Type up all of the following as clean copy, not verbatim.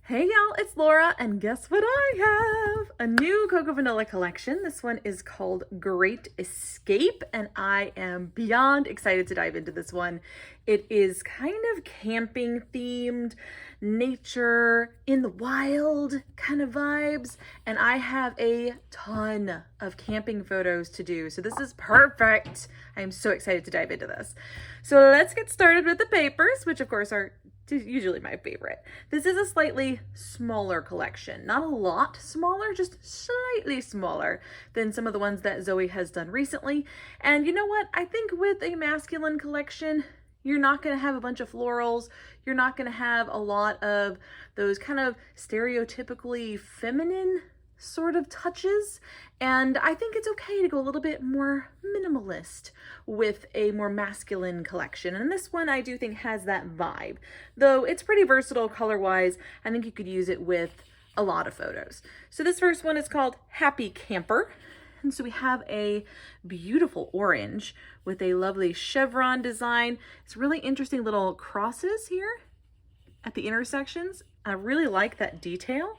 Hey y'all, it's Laura, and guess what I have? A new Cocoa Vanilla collection. This one is called Great Escape, and I am beyond excited to dive into this one. It is kind of camping themed, nature, in the wild kind of vibes, and I have a ton of camping photos to do, so this is perfect. I am so excited to dive into this. So let's get started with the papers, which of course are usually my favorite. This is a slightly smaller collection. Not a lot smaller, just slightly smaller than some of the ones that Zoe has done recently. And you know what? I think with a masculine collection, you're not going to have a bunch of florals. You're not going to have a lot of those kind of stereotypically feminine sort of touches, and I think it's okay to go a little bit more minimalist with a more masculine collection, and this one I do think has that vibe, though it's pretty versatile color-wise. I think you could use it with a lot of photos. So this first one is called Happy Camper, and so we have a beautiful orange with a lovely chevron design. It's really interesting little crosses here at the intersections. I really like that detail.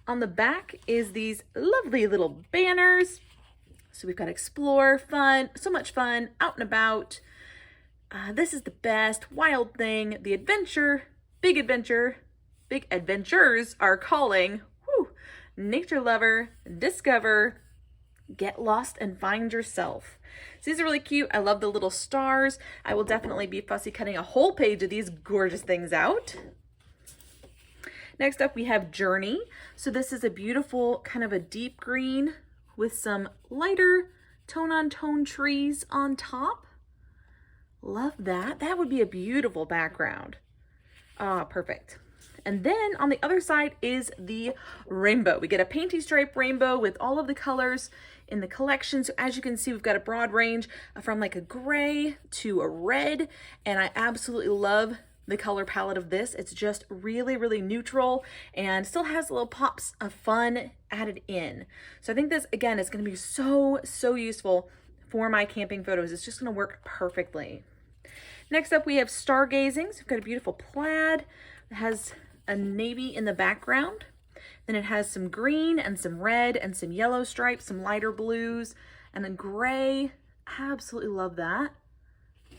On the back is these lovely little banners. So we've got explore, fun, so much fun, out and about. This is the best, wild thing, the adventure, big adventures are calling. Whew. Nature lover, discover, get lost and find yourself. So these are really cute. I love the little stars. I will definitely be fussy cutting a whole page of these gorgeous things out. Next up, we have Journey. So this is a beautiful kind of a deep green with some lighter tone-on-tone trees on top. Love that. That would be a beautiful background. Ah, perfect. And then on the other side is the rainbow. We get a painty stripe rainbow with all of the colors in the collection. So as you can see, we've got a broad range from like a gray to a red, and I absolutely love the color palette of this. It's just really, really neutral and still has little pops of fun added in. So I think this, again, is going to be so useful for my camping photos. It's just going to work perfectly. Next up, we have Stargazing. So we've got a beautiful plaid. It has a navy in the background. Then it has some green and some red and some yellow stripes, some lighter blues, and a gray. Absolutely love that.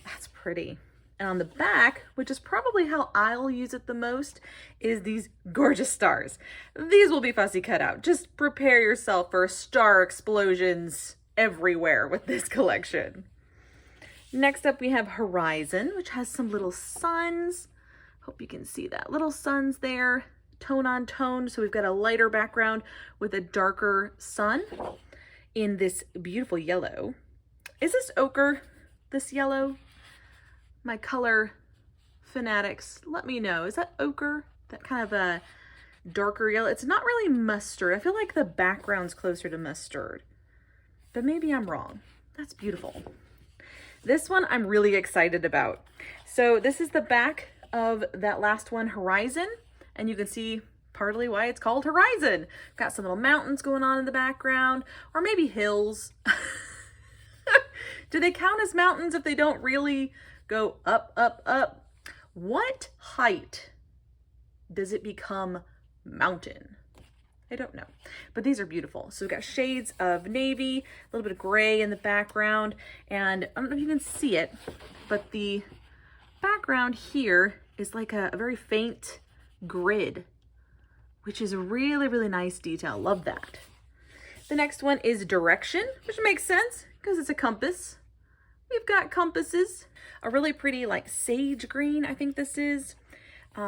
That's pretty. And on the back, which is probably how I'll use it the most, is these gorgeous stars. These will be fussy cut out. Just prepare yourself for star explosions everywhere with this collection. Next up, we have Horizon, which has some little suns. Hope you can see that. Little suns there, tone on tone. So we've got a lighter background with a darker sun in this beautiful yellow. Is this ochre, this yellow? My color fanatics, let me know. Is that ochre? That kind of a darker yellow? It's not really mustard. I feel like the background's closer to mustard, but maybe I'm wrong. That's beautiful. This one I'm really excited about. So this is the back of that last one, Horizon, and you can see partly why it's called Horizon. Got some little mountains going on in the background, or maybe hills. Do they count as mountains if they don't really go up, up, up? What height does it become mountain? I don't know, but these are beautiful. So we've got shades of navy, a little bit of gray in the background, and I don't know if you can see it, but the background here is like a very faint grid, which is a really, really nice detail. Love that. The next one is Direction, which makes sense because it's a compass. We've got compasses, a really pretty like sage green, I think this is,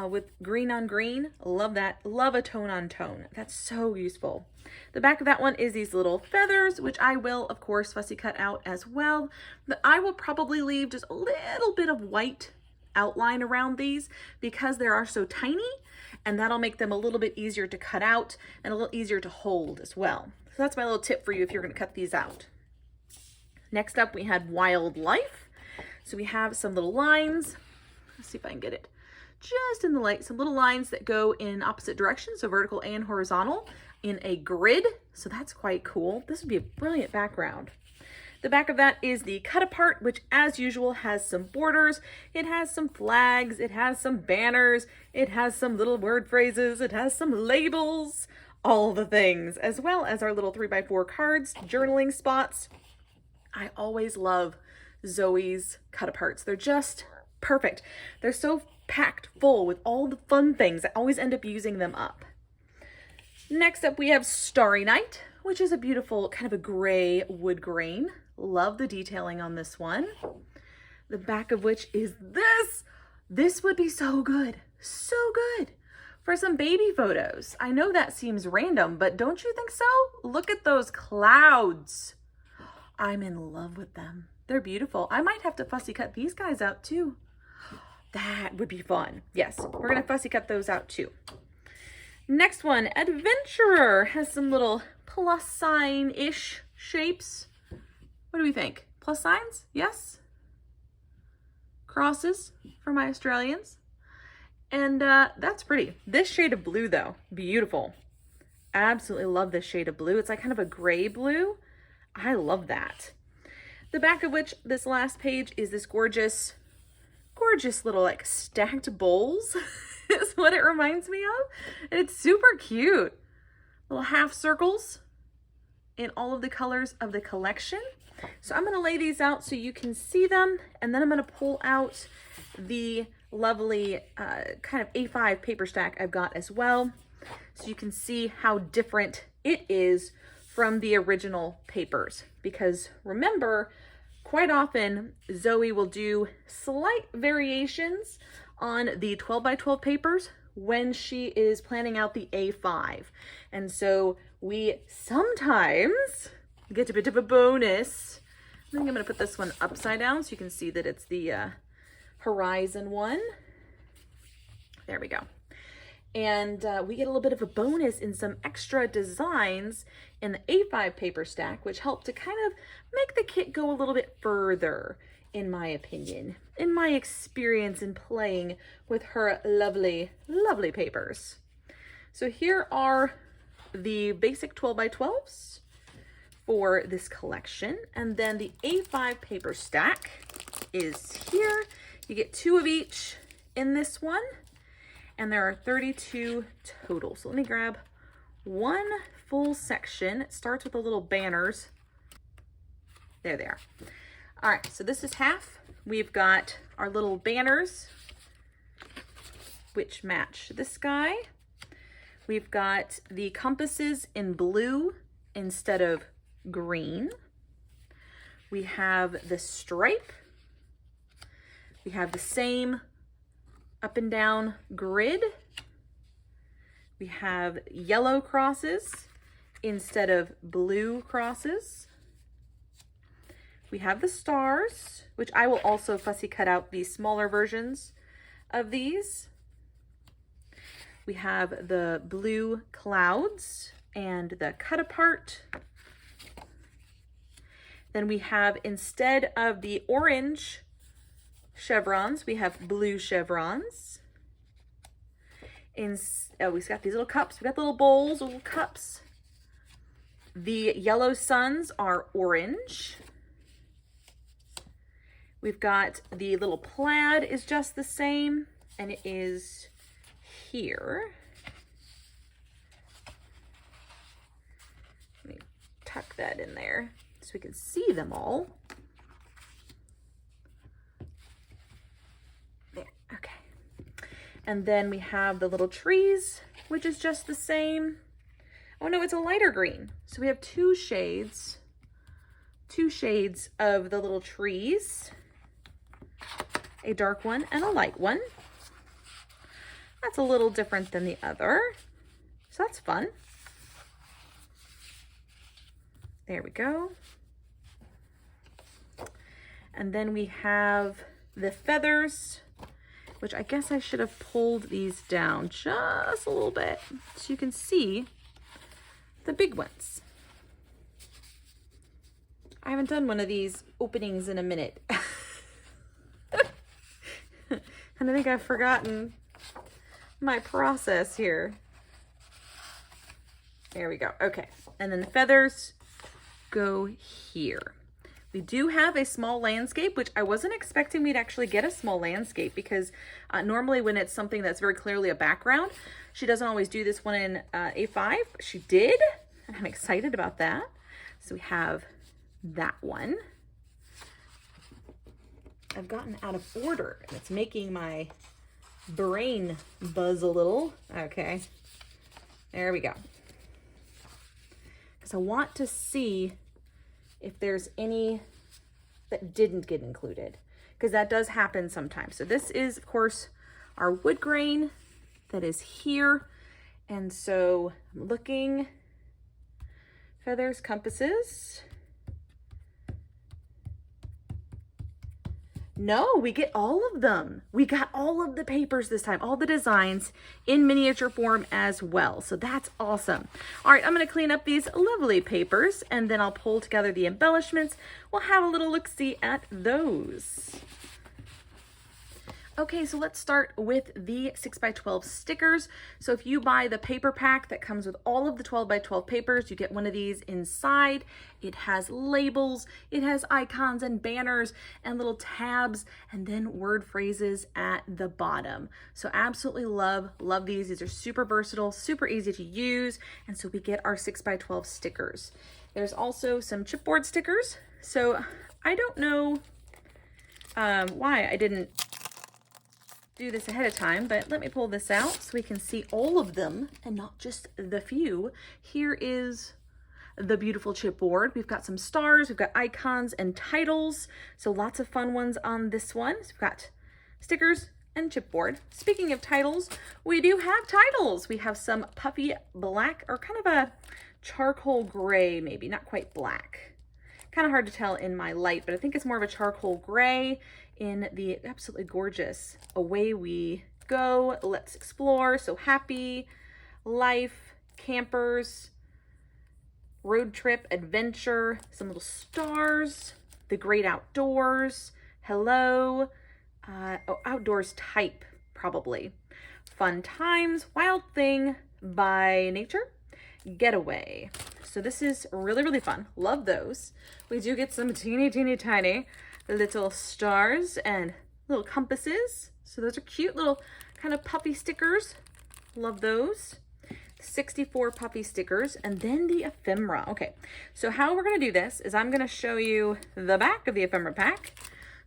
with green on green. Love that. Love a tone on tone. That's so useful. The back of that one is these little feathers, which I will, of course, fussy cut out as well. But I will probably leave just a little bit of white outline around these because they are so tiny, and that'll make them a little bit easier to cut out and a little easier to hold as well. So that's my little tip for you if you're going to cut these out. Next up, we had Wildlife. So we have some little lines. Let's see if I can get it just in the light. Some little lines that go in opposite directions, so vertical and horizontal, in a grid. So that's quite cool. This would be a brilliant background. The back of that is the cut apart, which as usual has some borders. It has some flags, it has some banners, it has some little word phrases, it has some labels, all the things, as well as our little 3x4 cards, journaling spots. I always love Zoe's cut aparts. They're just perfect. They're so packed full with all the fun things. I always end up using them up. Next up we have Starry Night, which is a beautiful kind of a gray wood grain. Love the detailing on this one. The back of which is this. This would be so good. So good for some baby photos. I know that seems random, but don't you think so? Look at those clouds. I'm in love with them. They're beautiful. I might have to fussy cut these guys out too. That would be fun. Yes, we're gonna fussy cut those out too. Next one, Adventurer, has some little plus sign-ish shapes. What do we think? Plus signs? Yes? Crosses for my Australians. And that's pretty. This shade of blue though, beautiful. Absolutely love this shade of blue. It's like kind of a gray blue. I love that. The back of which, this last page, is this gorgeous little like stacked bowls is what it reminds me of. And it's super cute. Little half circles in all of the colors of the collection. So I'm going to lay these out so you can see them, and then I'm going to pull out the lovely kind of A5 paper stack I've got as well, so you can see how different it is from the original papers. Because remember, quite often Zoe will do slight variations on the 12x12 papers when she is planning out the A5. And so we sometimes get a bit of a bonus. I think I'm going to put this one upside down so you can see that it's the horizon one. There we go. And we get a little bit of a bonus in some extra designs in the A5 paper stack, which help to kind of make the kit go a little bit further, in my opinion, in my experience in playing with her lovely, lovely papers. So here are the basic 12x12s for this collection. And then the A5 paper stack is here. You get 2 of each in this one. And there are 32 total. So let me grab one full section. It starts with the little banners. There they are. All right, so this is half. We've got our little banners, which match this guy. We've got the compasses in blue instead of green. We have the stripe. We have the same up and down grid. We have yellow crosses instead of blue crosses. We have the stars, which I will also fussy cut out the smaller versions of these. We have the blue clouds and the cut apart. Then we have, instead of the orange chevrons, we have blue chevrons. We've got these little cups. We've got the little bowls, little cups. The yellow suns are orange. We've got the little plaid is just the same, and it is here. Let me tuck that in there so we can see them all. There, okay. And then we have the little trees, which is just the same. Oh no, it's a lighter green. So we have two shades of the little trees, a dark one and a light one. That's a little different than the other, so that's fun. There we go. And then we have the feathers, which I guess I should have pulled these down just a little bit so you can see the big ones. I haven't done one of these openings in a minute. And I think I've forgotten my process here. There we go. Okay. And then the feathers go here. We do have a small landscape, which I wasn't expecting we'd actually get a small landscape because normally when it's something that's very clearly a background, she doesn't always do this one in A5. She did, and I'm excited about that. So we have that one. I've gotten out of order and it's making my brain buzz a little. Okay, there we go. Because I want to see if there's any that didn't get included, because that does happen sometimes. So this is, of course, our wood grain that is here. And so I'm looking, feathers, compasses. No, we get all of them. We got all of the papers this time, all the designs in miniature form as well. So that's awesome. All right, I'm going to clean up these lovely papers and then I'll pull together the embellishments. We'll have a little look-see at those. Okay, so let's start with the 6x12 stickers. So if you buy the paper pack that comes with all of the 12x12 papers, you get one of these inside. It has labels, it has icons and banners and little tabs, and then word phrases at the bottom. So absolutely love these. These are super versatile, super easy to use, and so we get our 6x12 stickers. There's also some chipboard stickers. So I don't know why I didn't do this ahead of time, but let me pull this out so we can see all of them and not just the few. Here is the beautiful chipboard. We've got some stars, we've got icons and titles, so lots of fun ones on this one. So we've got stickers and chipboard. Speaking of titles, we do have titles. We have some puffy black, or kind of a charcoal gray, maybe not quite black. Kind of hard to tell in my light, but I think it's more of a charcoal gray in the absolutely gorgeous Away We Go, Let's Explore, So Happy, Life, Campers, Road Trip, Adventure, some little stars, The Great Outdoors, Hello, Outdoors Type, probably, Fun Times, Wild Thing, By Nature, Getaway. So this is really, really fun. Love those. We do get some teeny, teeny, tiny little stars and little compasses. So those are cute little kind of puppy stickers. Love those. 64 puppy stickers, and then the ephemera. Okay, so how we're going to do this is I'm going to show you the back of the ephemera pack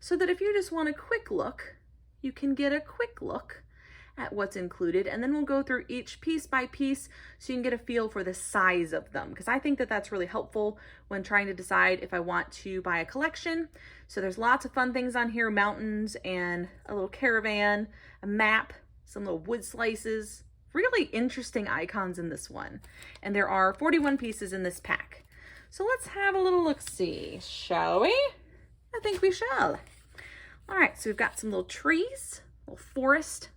so that if you just want a quick look, you can get a quick look at what's included, and then we'll go through each piece by piece so you can get a feel for the size of them, because I think that that's really helpful when trying to decide if I want to buy a collection. So there's lots of fun things on here, mountains and a little caravan, a map, some little wood slices, really interesting icons in this one. And there are 41 pieces in this pack. So let's have a little look-see, shall we? I think we shall. All right, so we've got some little trees, a little forest.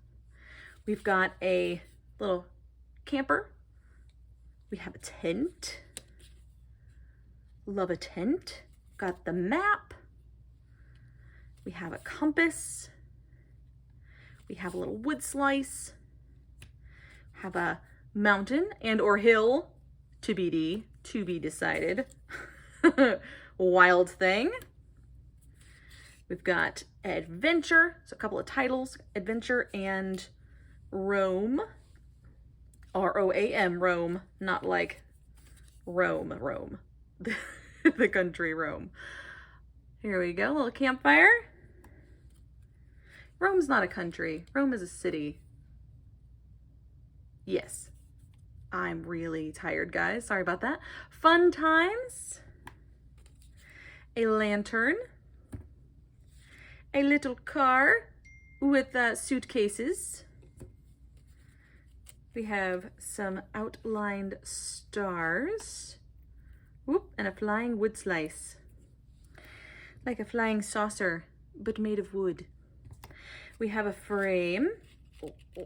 We've got a little camper. We have a tent. Love a tent. Got the map. We have a compass. We have a little wood slice. Have a mountain and or hill, to be decided. Wild Thing. We've got adventure, so a couple of titles, adventure and Rome, R-O-A-M, Rome, not like Rome, the country Rome. Here we go, a little campfire. Rome's not a country, Rome is a city. Yes, I'm really tired, guys, sorry about that. Fun times, a lantern, a little car with suitcases. We have some outlined stars. Whoop, and a flying wood slice. Like a flying saucer, but made of wood. We have a frame.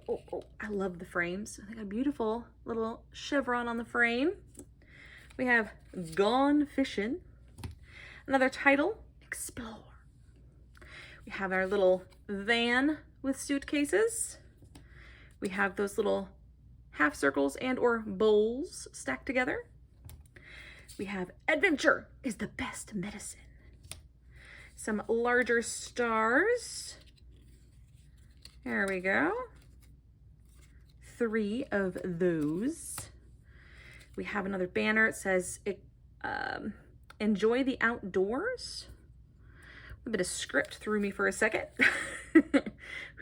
Oh, I love the frames. I think a beautiful little chevron on the frame. We have Gone Fishing. Another title, Explore. We have our little van with suitcases. We have those little half circles and or bowls stacked together. We have Adventure is the best medicine. some larger stars. There we go. 3 of those. We have another banner. It says, enjoy the outdoors. A bit of script threw me for a second.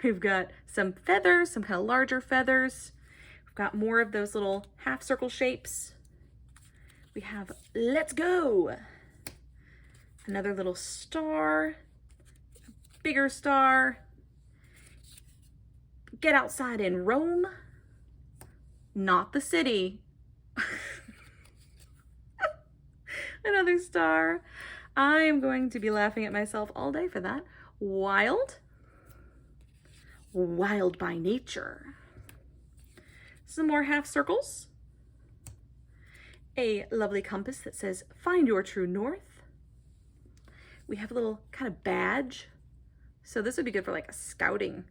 We've got some feathers, some kind of larger feathers. We've got more of those little half circle shapes. We have let's go. Another little star, a bigger star. Get outside in Rome, not the city. Another star. I am going to be laughing at myself all day for that. Wild. Wild by nature. Some more half circles. A lovely compass that says, find your true north. We have a little kind of badge. So this would be good for like a scouting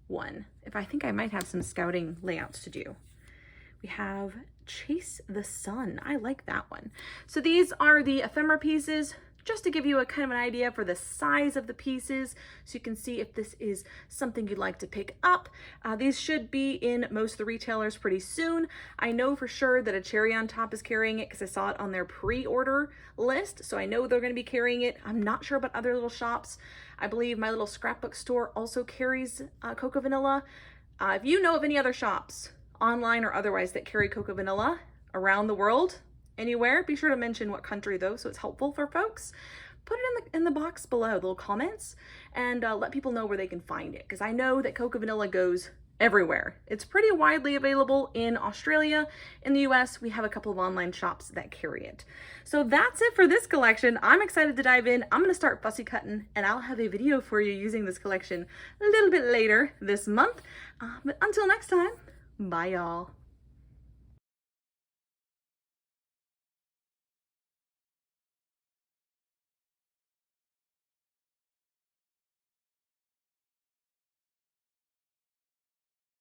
one. I think I might have some scouting layouts to do. We have chase the sun. I like that one. So these are the ephemera pieces, just to give you a kind of an idea for the size of the pieces, so you can see if this is something you'd like to pick up. These should be in most of the retailers pretty soon. I know for sure that a Cherry on Top is carrying it because I saw it on their pre-order list, so I know they're going to be carrying it. I'm not sure about other little shops. I believe my little scrapbook store also carries Cocoa Vanilla. If you know of any other shops, online or otherwise, that carry Cocoa Vanilla around the world, anywhere, be sure to mention what country though, so it's helpful for folks. Put it in the box below, the little comments, and let people know where they can find it, because I know that Cocoa Vanilla goes everywhere. It's pretty widely available in Australia. In the US, we have a couple of online shops that carry it. So that's it for this collection. I'm excited to dive in. I'm going to start fussy cutting, and I'll have a video for you using this collection a little bit later this month. But until next time, bye y'all.